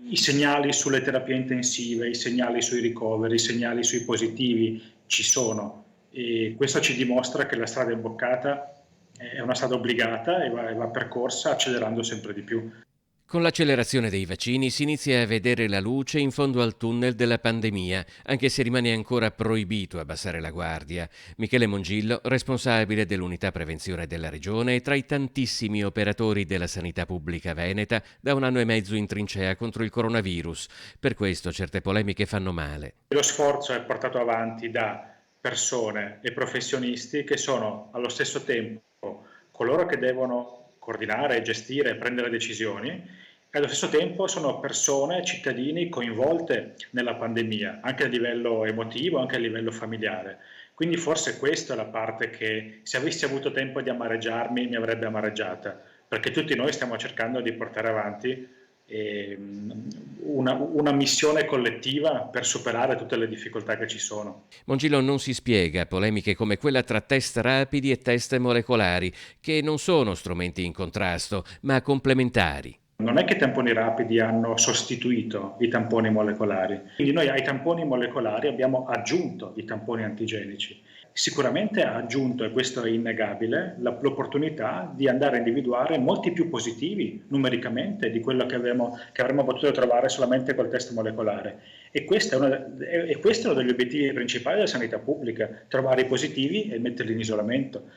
I segnali sulle terapie intensive, i segnali sui ricoveri, i segnali sui positivi ci sono e questo ci dimostra che la strada imboccata è una strada obbligata e va percorsa accelerando sempre di più. Con l'accelerazione dei vaccini si inizia a vedere la luce in fondo al tunnel della pandemia, anche se rimane ancora proibito abbassare la guardia. Michele Mongillo, responsabile dell'unità prevenzione della regione e tra i tantissimi operatori della sanità pubblica veneta, da 1 anno e mezzo in trincea contro il coronavirus. Per questo certe polemiche fanno male. Lo sforzo è portato avanti da persone e professionisti che sono allo stesso tempo coloro che devono coordinare, gestire e prendere decisioni e allo stesso tempo sono persone, cittadini coinvolte nella pandemia, anche a livello emotivo, anche a livello familiare. Quindi forse questa è la parte che se avessi avuto tempo di amareggiarmi mi avrebbe amareggiata, perché tutti noi stiamo cercando di portare avanti una missione collettiva per superare tutte le difficoltà che ci sono. Mongillo non si spiega polemiche come quella tra test rapidi e test molecolari, che non sono strumenti in contrasto, ma complementari. Non è che i tamponi rapidi hanno sostituito i tamponi molecolari, quindi noi ai tamponi molecolari abbiamo aggiunto i tamponi antigenici. Sicuramente ha aggiunto, e questo è innegabile, l'opportunità di andare a individuare molti più positivi numericamente di quello che avremmo potuto trovare solamente col test molecolare. E questo è uno degli obiettivi principali della sanità pubblica, trovare i positivi e metterli in isolamento.